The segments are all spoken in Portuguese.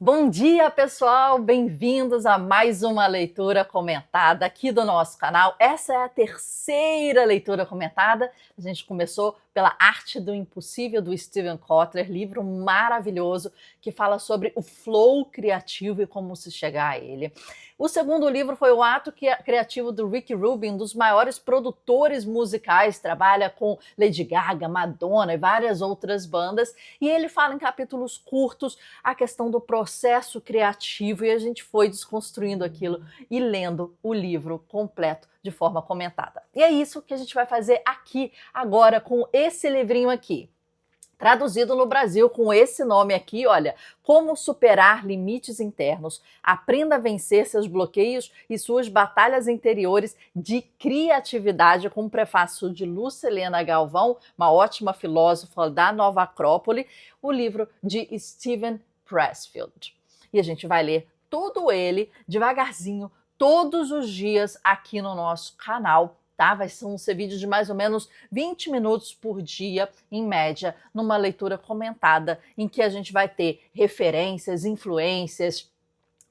Bom dia, pessoal! Bem-vindos a mais uma leitura comentada aqui do nosso canal. Essa é a terceira leitura comentada. A gente começou pela Arte do Impossível, do Steven Kotler, livro maravilhoso que fala sobre o flow criativo e como se chegar a ele. O segundo livro foi o Ato Criativo do Rick Rubin, um dos maiores produtores musicais, trabalha com Lady Gaga, Madonna e várias outras bandas, e ele fala em capítulos curtos a questão do processo criativo, e a gente foi desconstruindo aquilo e lendo o livro completo de forma comentada. E é isso que a gente vai fazer aqui agora com esse livrinho aqui. Traduzido no Brasil com esse nome aqui, olha, Como Superar Limites Internos, Aprenda a Vencer Seus Bloqueios e Suas Batalhas Interiores de Criatividade, com um prefácio de Lucilena Galvão, uma ótima filósofa da Nova Acrópole, o livro de Steven Pressfield. E a gente vai ler todo ele devagarzinho, todos os dias aqui no nosso canal. Tá? Vai ser vídeo de mais ou menos 20 minutos por dia, em média, numa leitura comentada, em que a gente vai ter referências, influências,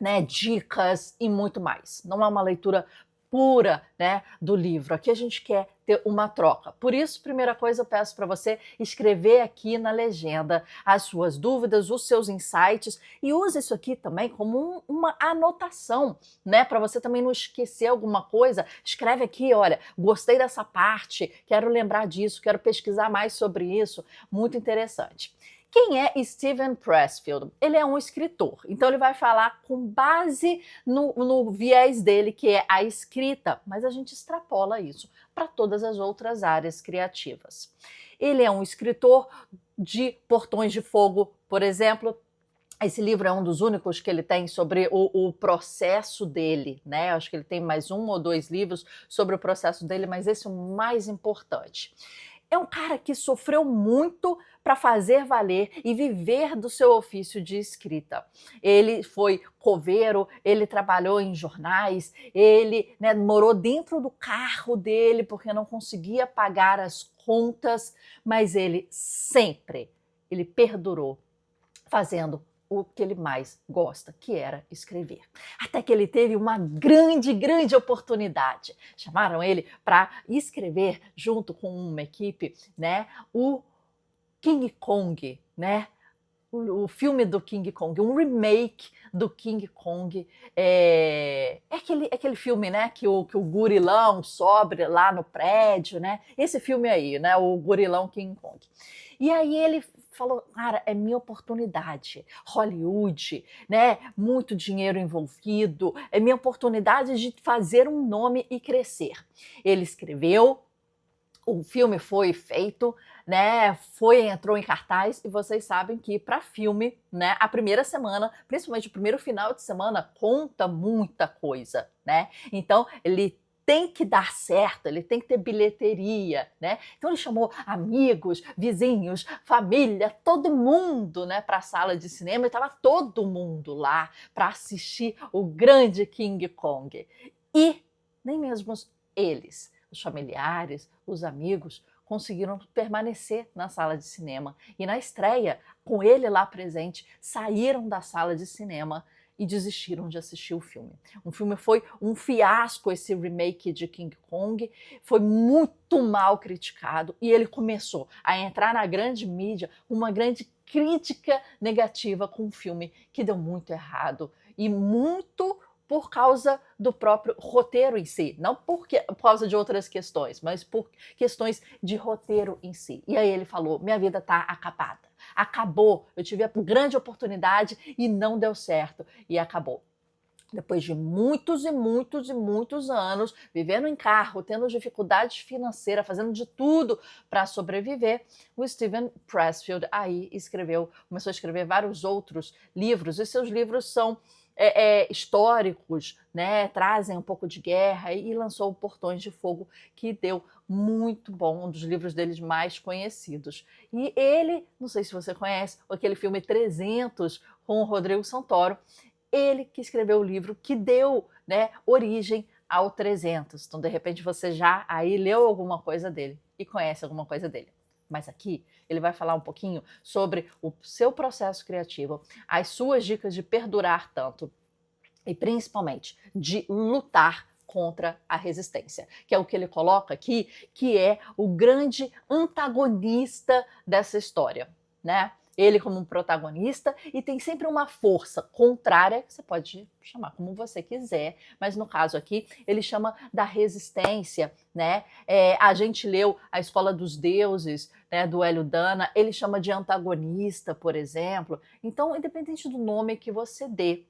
né, dicas e muito mais. Não é uma leitura pura, né, do livro. Aqui a gente quer ter uma troca. Por isso, primeira coisa, eu peço para você escrever aqui na legenda as suas dúvidas, os seus insights, e use isso aqui também como uma anotação, né, para você também não esquecer alguma coisa. Escreve aqui, olha, gostei dessa parte, quero lembrar disso, quero pesquisar mais sobre isso. Muito interessante. Quem é Steven Pressfield? Ele é um escritor, então ele vai falar com base no viés dele, que é a escrita, mas a gente extrapola isso para todas as outras áreas criativas. Ele é um escritor de Portões de Fogo, por exemplo. Esse livro é um dos únicos que ele tem sobre o processo dele, né? Acho que ele tem mais um ou dois livros sobre o processo dele, mas esse é o mais importante. É um cara que sofreu muito para fazer valer e viver do seu ofício de escrita. Ele foi coveiro, ele trabalhou em jornais, ele, né, morou dentro do carro dele porque não conseguia pagar as contas, mas ele perdurou fazendo o que ele mais gosta, que era escrever. Até que ele teve uma grande oportunidade. Chamaram ele para escrever junto com uma equipe, né, o King Kong, né? O filme do King Kong, um remake do King Kong. É aquele filme, né, que o gorilão sobe lá no prédio, né? Esse filme aí, né, o gorilão King Kong. E aí ele falou, cara, é minha oportunidade. Hollywood, né? Muito dinheiro envolvido, é minha oportunidade de fazer um nome e crescer. Ele escreveu, o filme foi feito, né? Entrou em cartaz, e vocês sabem que para filme, né, a primeira semana, principalmente o primeiro final de semana, conta muita coisa, né? Então ele tem que dar certo, ele tem que ter bilheteria, né? Então ele chamou amigos, vizinhos, família, todo mundo, né, para a sala de cinema, e estava todo mundo lá para assistir o grande King Kong. E nem mesmo eles, os familiares, os amigos, conseguiram permanecer na sala de cinema. E na estreia, com ele lá presente, saíram da sala de cinema e desistiram de assistir o filme. O filme foi um fiasco, esse remake de King Kong, foi muito mal criticado, e ele começou a entrar na grande mídia, uma grande crítica negativa com um filme que deu muito errado, e muito por causa do próprio roteiro em si, não por causa de outras questões, mas por questões de roteiro em si. E aí ele falou, minha vida está acabada. Acabou, eu tive a grande oportunidade e não deu certo, e acabou. Depois de muitos anos vivendo em carro, tendo dificuldades financeiras, fazendo de tudo para sobreviver, o Steven Pressfield aí começou a escrever vários outros livros, e seus livros são históricos, né, trazem um pouco de guerra, e lançou o Portões de Fogo, que deu muito bom, um dos livros deles mais conhecidos. E ele, não sei se você conhece, aquele filme 300 com o Rodrigo Santoro, ele que escreveu o livro que deu, né, origem ao 300. Então, de repente, você já aí leu alguma coisa dele e conhece alguma coisa dele. Mas aqui Ele vai falar um pouquinho sobre o seu processo criativo, as suas dicas de perdurar tanto e principalmente de lutar contra a resistência, que é o que ele coloca aqui, que é o grande antagonista dessa história, né? Ele como um protagonista e tem sempre uma força contrária, que você pode chamar como você quiser, mas no caso aqui ele chama da resistência, né? A gente leu A Escola dos Deuses, né, do Hélio Dana, ele chama de antagonista, por exemplo. Então, independente do nome que você dê,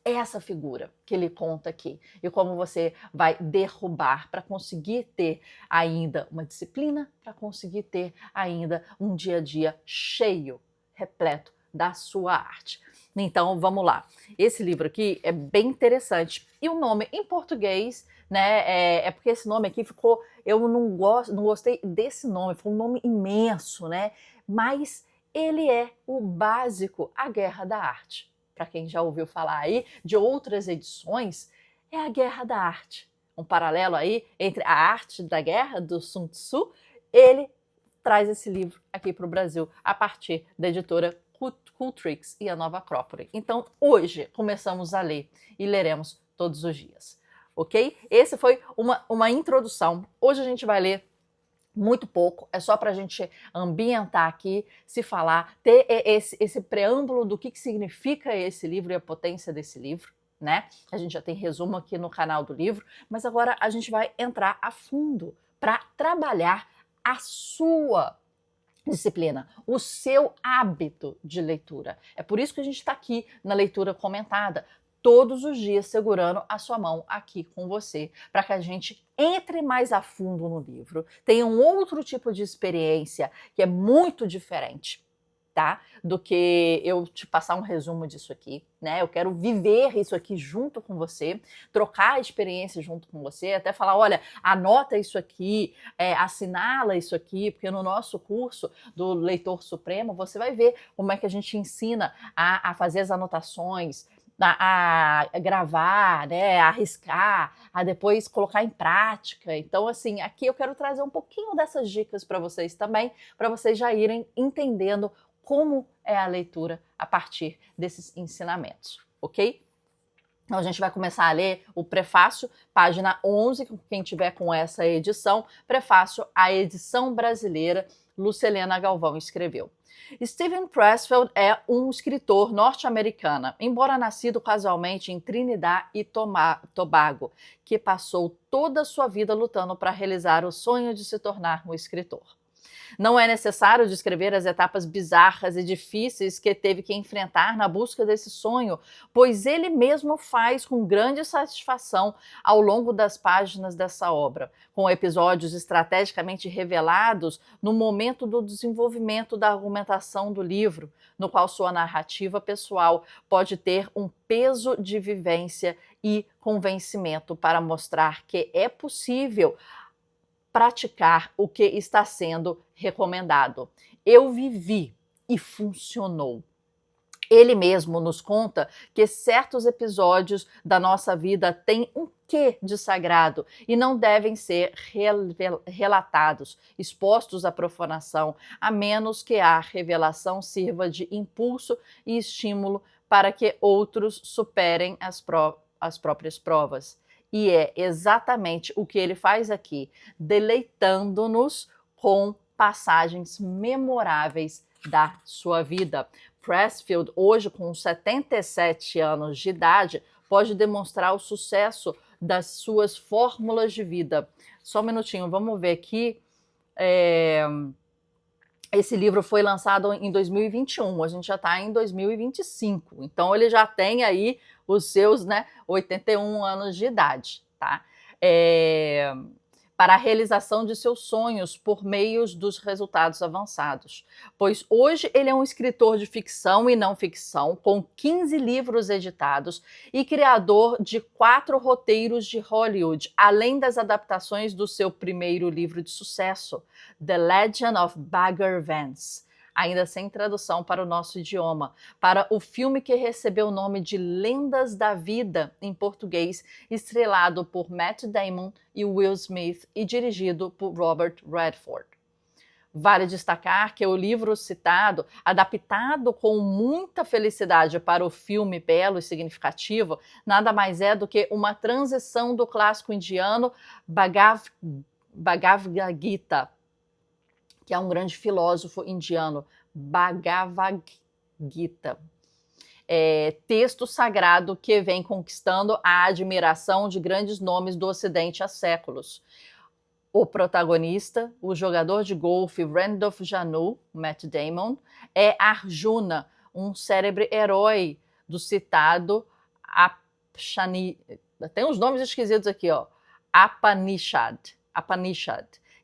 é essa figura que ele conta aqui e como você vai derrubar para conseguir ter ainda uma disciplina, para conseguir ter ainda um dia a dia cheio, repleto da sua arte. Então vamos lá. Esse livro aqui é bem interessante e o nome em português, né? É porque esse nome aqui ficou, eu não gostei desse nome, foi um nome imenso, né? Mas ele é o básico, A Guerra da Arte. Para quem já ouviu falar aí de outras edições, é a Guerra da Arte. Um paralelo aí entre a arte da guerra, do Sun Tzu, ele traz esse livro aqui para o Brasil, a partir da editora Cultrix e a Nova Acrópole. Então, hoje, começamos a ler e leremos todos os dias, ok? Esse foi uma introdução. Hoje a gente vai ler muito pouco, é só para a gente ambientar aqui, se falar, ter esse preâmbulo do que significa esse livro e a potência desse livro, né? A gente já tem resumo aqui no canal do livro, mas agora a gente vai entrar a fundo para trabalhar a sua disciplina, o seu hábito de leitura. É por isso que a gente está aqui na leitura comentada, todos os dias segurando a sua mão aqui com você, para que a gente entre mais a fundo no livro, tenha um outro tipo de experiência que é muito diferente, tá? Do que eu te passar um resumo disso aqui, né? Eu quero viver isso aqui junto com você, trocar a experiência junto com você, até falar, olha, anota isso aqui, assinala isso aqui, porque no nosso curso do Leitor Supremo, você vai ver como é que a gente ensina a fazer as anotações, a gravar, né, a arriscar, a depois colocar em prática. Então, assim, aqui eu quero trazer um pouquinho dessas dicas para vocês também, para vocês já irem entendendo como é a leitura a partir desses ensinamentos, ok? Então, a gente vai começar a ler o prefácio, página 11, quem tiver com essa edição, prefácio, a edição brasileira, Lucilena Galvão escreveu. Steven Pressfield é um escritor norte-americano, embora nascido casualmente em Trinidad e Tobago, que passou toda a sua vida lutando para realizar o sonho de se tornar um escritor. Não é necessário descrever as etapas bizarras e difíceis que teve que enfrentar na busca desse sonho, pois ele mesmo faz com grande satisfação ao longo das páginas dessa obra, com episódios estrategicamente revelados no momento do desenvolvimento da argumentação do livro, no qual sua narrativa pessoal pode ter um peso de vivência e convencimento para mostrar que é possível praticar o que está sendo recomendado. Eu vivi e funcionou. Ele mesmo nos conta que certos episódios da nossa vida têm um quê de sagrado e não devem ser relatados, expostos à profanação, a menos que a revelação sirva de impulso e estímulo para que outros superem as próprias provas. E é exatamente o que ele faz aqui, deleitando-nos com passagens memoráveis da sua vida. Pressfield, hoje com 77 anos de idade, pode demonstrar o sucesso das suas fórmulas de vida. Só um minutinho, vamos ver aqui. Esse livro foi lançado em 2021, a gente já está em 2025, então ele já tem aí os seus 81 anos de idade, tá? Para a realização de seus sonhos por meio dos resultados avançados. Pois hoje ele é um escritor de ficção e não ficção, com 15 livros editados e criador de 4 roteiros de Hollywood, além das adaptações do seu primeiro livro de sucesso, The Legend of Bagger Vance, ainda sem tradução para o nosso idioma, para o filme que recebeu o nome de Lendas da Vida, em português, estrelado por Matt Damon e Will Smith e dirigido por Robert Redford. Vale destacar que o livro citado, adaptado com muita felicidade para o filme belo e significativo, nada mais é do que uma transição do clássico indiano Bhagavad Gita, que é um grande filósofo indiano, Bhagavad Gita. Texto sagrado que vem conquistando a admiração de grandes nomes do Ocidente há séculos. O protagonista, o jogador de golfe Randolph Janu, Matt Damon, é Arjuna, um célebre herói do citado tem uns nomes esquisitos aqui, ó. Upanishad,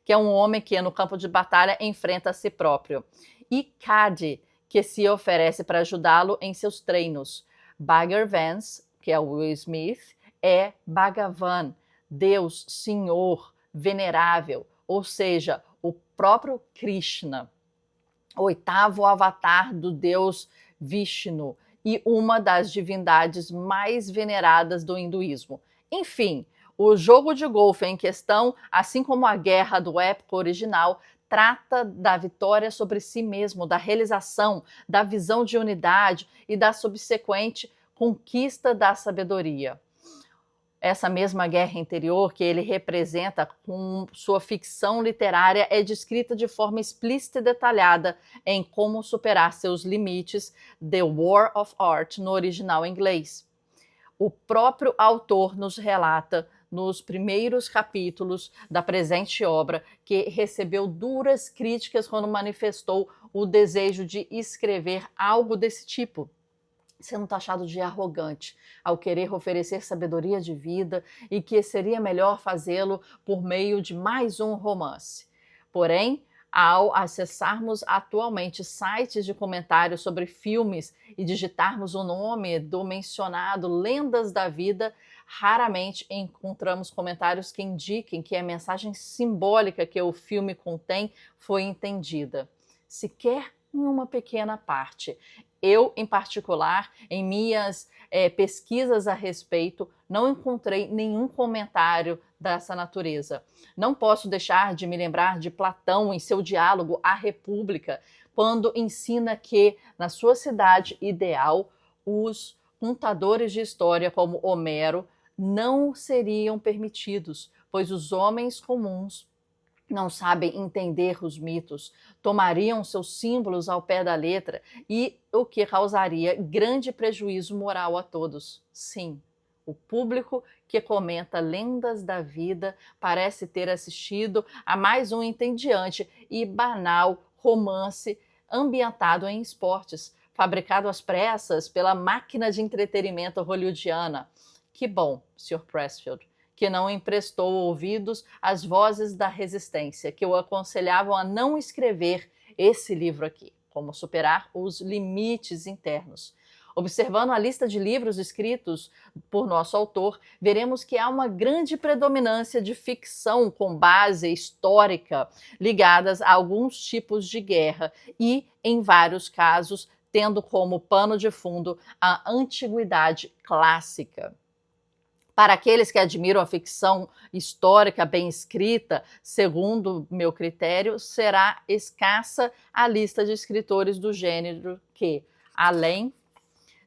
que é um homem que no campo de batalha enfrenta a si próprio. E Kadi, que se oferece para ajudá-lo em seus treinos. Bagger Vance, que é o Will Smith, é Bhagavan, Deus, Senhor, venerável, ou seja, o próprio Krishna, o oitavo avatar do deus Vishnu e uma das divindades mais veneradas do hinduísmo. Enfim, o jogo de golfe em questão, assim como a guerra do épico original, trata da vitória sobre si mesmo, da realização, da visão de unidade e da subsequente conquista da sabedoria. Essa mesma guerra interior que ele representa com sua ficção literária é descrita de forma explícita e detalhada em Como Superar Seus Limites, The War of Art, no original inglês. O próprio autor nos relata nos primeiros capítulos da presente obra que recebeu duras críticas quando manifestou o desejo de escrever algo desse tipo, sendo taxado de arrogante ao querer oferecer sabedoria de vida e que seria melhor fazê-lo por meio de mais um romance. Porém, ao acessarmos atualmente sites de comentários sobre filmes e digitarmos o nome do mencionado Lendas da Vida, raramente encontramos comentários que indiquem que a mensagem simbólica que o filme contém foi entendida, sequer em uma pequena parte. Eu, em particular, em minhas pesquisas a respeito, não encontrei nenhum comentário dessa natureza. Não posso deixar de me lembrar de Platão em seu diálogo à República, quando ensina que, na sua cidade ideal, os contadores de história como Homero não seriam permitidos, pois os homens comuns não sabem entender os mitos, tomariam seus símbolos ao pé da letra e o que causaria grande prejuízo moral a todos. Sim, o público que comenta Lendas da Vida parece ter assistido a mais um entediante e banal romance ambientado em esportes, fabricado às pressas pela máquina de entretenimento hollywoodiana. Que bom, Sr. Pressfield, que não emprestou ouvidos às vozes da resistência, que o aconselhavam a não escrever esse livro aqui, Como Superar os Limites Internos. Observando a lista de livros escritos por nosso autor, veremos que há uma grande predominância de ficção com base histórica ligadas a alguns tipos de guerra e, em vários casos, tendo como pano de fundo a antiguidade clássica. Para aqueles que admiram a ficção histórica bem escrita, segundo meu critério, será escassa a lista de escritores do gênero que, além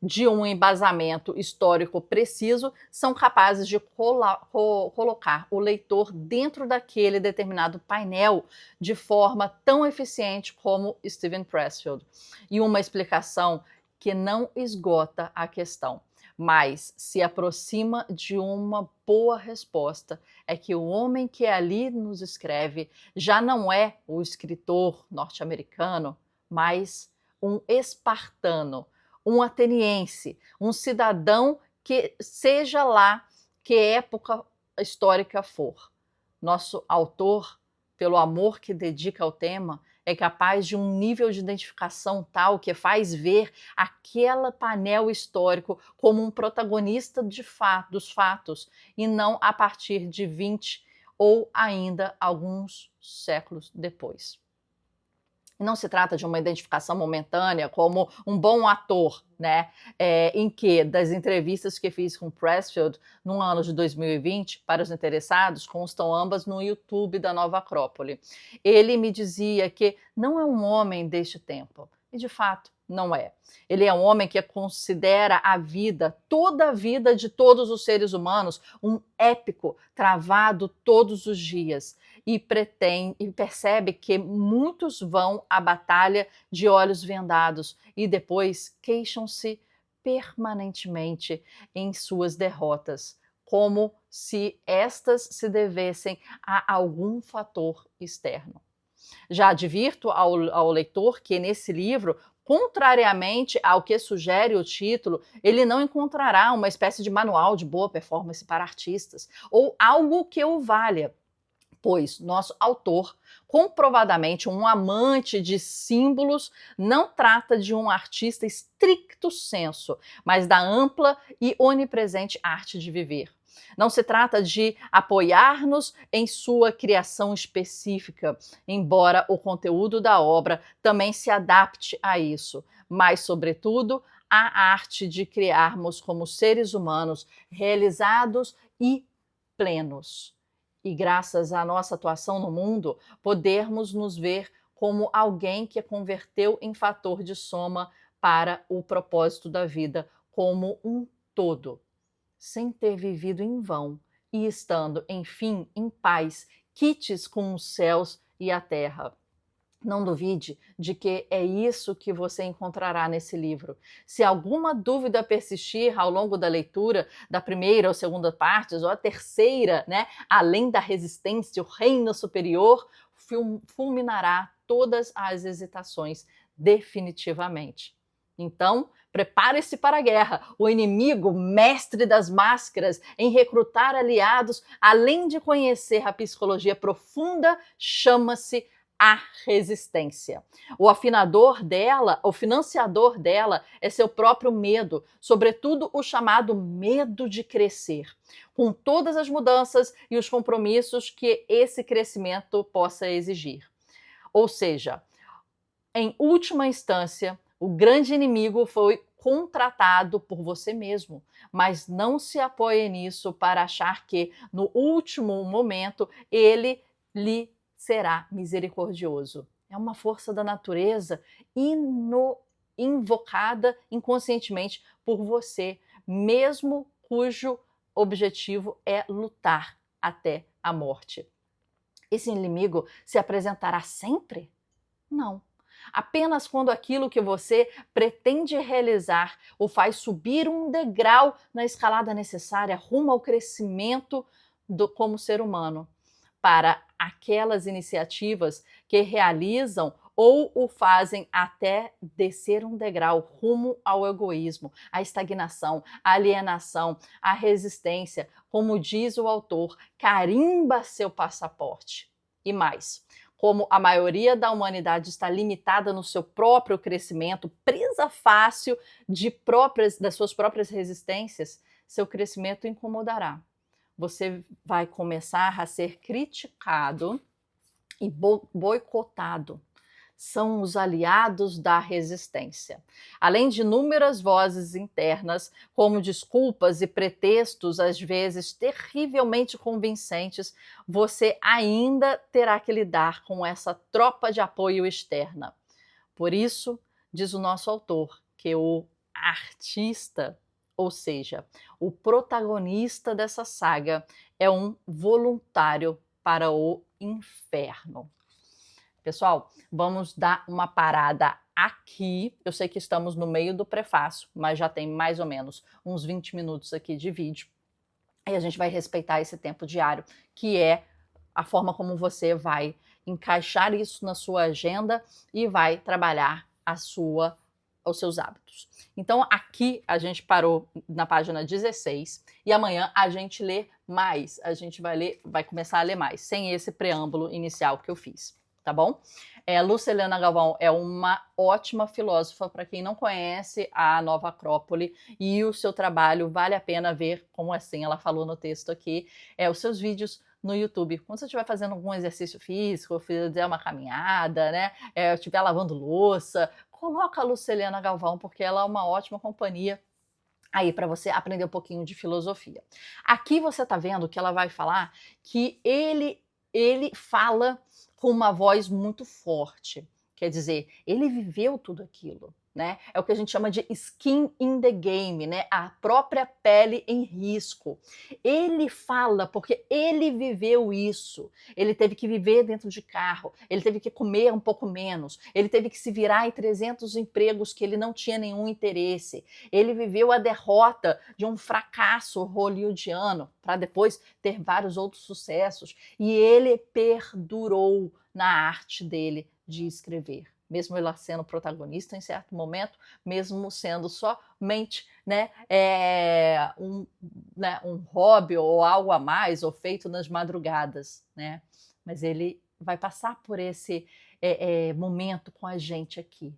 de um embasamento histórico preciso, são capazes de colocar o leitor dentro daquele determinado painel de forma tão eficiente como Steven Pressfield. E uma explicação que não esgota a questão, mas se aproxima de uma boa resposta, é que o homem que ali nos escreve já não é o escritor norte-americano, mas um espartano, um ateniense, um cidadão que seja lá que época histórica for. Nosso autor, pelo amor que dedica ao tema, é capaz de um nível de identificação tal que faz ver aquele painel histórico como um protagonista dos fatos e não a partir de 20 ou ainda alguns séculos depois. Não se trata de uma identificação momentânea como um bom ator, né? Em que, das entrevistas que fiz com Pressfield no ano de 2020, para os interessados, constam ambas no YouTube da Nova Acrópole. Ele me dizia que não é um homem deste tempo, e de fato não é. Ele é um homem que considera a vida, toda a vida de todos os seres humanos, um épico travado todos os dias. E percebe que muitos vão à batalha de olhos vendados e depois queixam-se permanentemente em suas derrotas, como se estas se devessem a algum fator externo. Já advirto ao leitor que nesse livro, contrariamente ao que sugere o título, ele não encontrará uma espécie de manual de boa performance para artistas ou algo que o valha, pois nosso autor, comprovadamente um amante de símbolos, não trata de um artista stricto sensu, mas da ampla e onipresente arte de viver. Não se trata de apoiar-nos em sua criação específica, embora o conteúdo da obra também se adapte a isso, mas, sobretudo, a arte de criarmos como seres humanos realizados e plenos. E graças à nossa atuação no mundo, podermos nos ver como alguém que converteu em fator de soma para o propósito da vida, como um todo, sem ter vivido em vão e estando, enfim, em paz, quites com os céus e a terra. Não duvide de que é isso que você encontrará nesse livro. Se alguma dúvida persistir ao longo da leitura, da primeira ou segunda partes, ou a terceira, né, além da resistência, o reino superior, fulminará todas as hesitações definitivamente. Então, prepare-se para a guerra. O inimigo, mestre das máscaras, em recrutar aliados, além de conhecer a psicologia profunda, chama-se a resistência. O afinador dela, o financiador dela é seu próprio medo, sobretudo o chamado medo de crescer, com todas as mudanças e os compromissos que esse crescimento possa exigir. Ou seja, em última instância, o grande inimigo foi contratado por você mesmo, mas não se apoie nisso para achar que, no último momento, ele lhe será misericordioso. É uma força da natureza invocada inconscientemente por você, mesmo cujo objetivo é lutar até a morte. Esse inimigo se apresentará sempre? Não. Apenas quando aquilo que você pretende realizar o faz subir um degrau na escalada necessária rumo ao crescimento como ser humano, para aquelas iniciativas que realizam ou o fazem até descer um degrau rumo ao egoísmo, à estagnação, à alienação, à resistência, como diz o autor, carimba seu passaporte. E mais, como a maioria da humanidade está limitada no seu próprio crescimento, presa fácil das suas próprias resistências, seu crescimento incomodará. Você vai começar a ser criticado e boicotado. São os aliados da resistência. Além de inúmeras vozes internas, como desculpas e pretextos, às vezes terrivelmente convincentes, você ainda terá que lidar com essa tropa de apoio externa. Por isso, diz o nosso autor, que o artista, ou seja, o protagonista dessa saga, é um voluntário para o inferno. Pessoal, vamos dar uma parada aqui. Eu sei que estamos no meio do prefácio, mas já tem mais ou menos uns 20 minutos aqui de vídeo. E a gente vai respeitar esse tempo diário, que é a forma como você vai encaixar isso na sua agenda e vai trabalhar os seus hábitos. Então, aqui a gente parou na página 16 e amanhã a gente lê mais. A gente vai começar a ler mais, sem esse preâmbulo inicial que eu fiz. Tá bom? Lúcia Helena Galvão é uma ótima filósofa para quem não conhece a Nova Acrópole, e o seu trabalho vale a pena ver, como assim ela falou no texto aqui, os seus vídeos no YouTube. Quando você estiver fazendo algum exercício físico, fizer uma caminhada, né, estiver lavando louça, coloca a Luceliana Galvão, porque ela é uma ótima companhia aí para você aprender um pouquinho de filosofia. Aqui você está vendo que ela vai falar que ele fala com uma voz muito forte. Quer dizer, ele viveu tudo aquilo, né? É o que a gente chama de skin in the game, né? A própria pele em risco. Ele fala porque ele viveu isso. Ele teve que viver dentro de carro, ele teve que comer um pouco menos, ele teve que se virar em 300 empregos que ele não tinha nenhum interesse. Ele viveu a derrota de um fracasso hollywoodiano para depois ter vários outros sucessos. E ele perdurou na arte dele de escrever, mesmo ele sendo protagonista em certo momento, mesmo sendo somente um hobby ou algo a mais, ou feito nas madrugadas, né? Mas ele vai passar por esse momento com a gente aqui,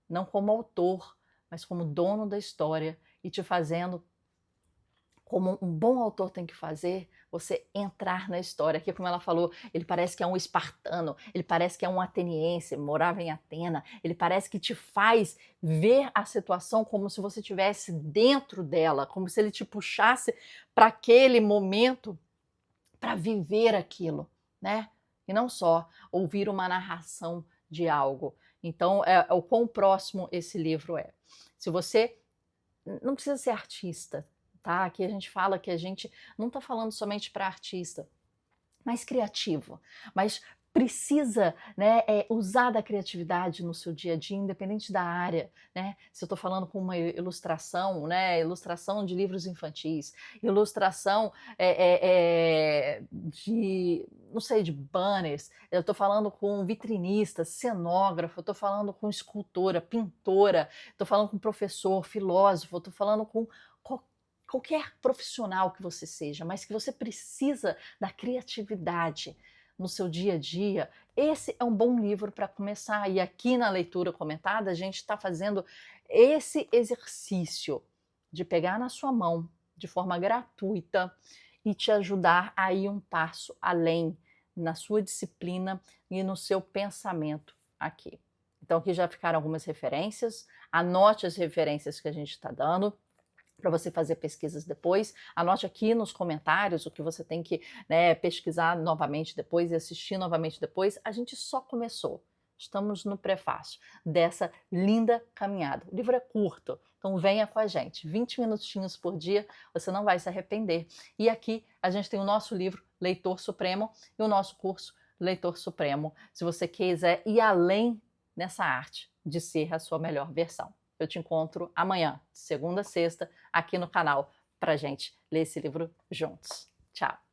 não como autor, mas como dono da história, e te fazendo, como um bom autor tem que fazer, você entrar na história. Aqui, como ela falou, ele parece que é um espartano, ele parece que é um ateniense, morava em Atena, ele parece que te faz ver a situação como se você estivesse dentro dela, como se ele te puxasse para aquele momento para viver aquilo, né? E não só ouvir uma narração de algo. Então, o quão próximo esse livro é. Se você não precisa ser artista, tá? Aqui a gente fala que a gente não está falando somente para artista, mas criativo, mas precisa, né, usar da criatividade no seu dia a dia, independente da área, né? Se eu estou falando com uma ilustração, né, ilustração de livros infantis, ilustração de, não sei, de banners, eu estou falando com vitrinista, cenógrafo, estou falando com escultora, pintora, estou falando com professor, filósofo, estou falando com qualquer profissional que você seja, mas que você precisa da criatividade no seu dia a dia, esse é um bom livro para começar. E aqui na leitura comentada, a gente está fazendo esse exercício de pegar na sua mão, de forma gratuita, e te ajudar a ir um passo além na sua disciplina e no seu pensamento aqui. Então aqui já ficaram algumas referências, anote as referências que a gente está dando, para você fazer pesquisas depois. Anote aqui nos comentários o que você tem que, né, pesquisar novamente depois e assistir novamente depois. A gente só começou. Estamos no prefácio dessa linda caminhada. O livro é curto, então venha com a gente. 20 minutinhos por dia, você não vai se arrepender. E aqui a gente tem o nosso livro Leitor Supremo e o nosso curso Leitor Supremo, se você quiser ir além nessa arte de ser a sua melhor versão. Eu te encontro amanhã, de segunda a sexta, aqui no canal, pra gente ler esse livro juntos. Tchau!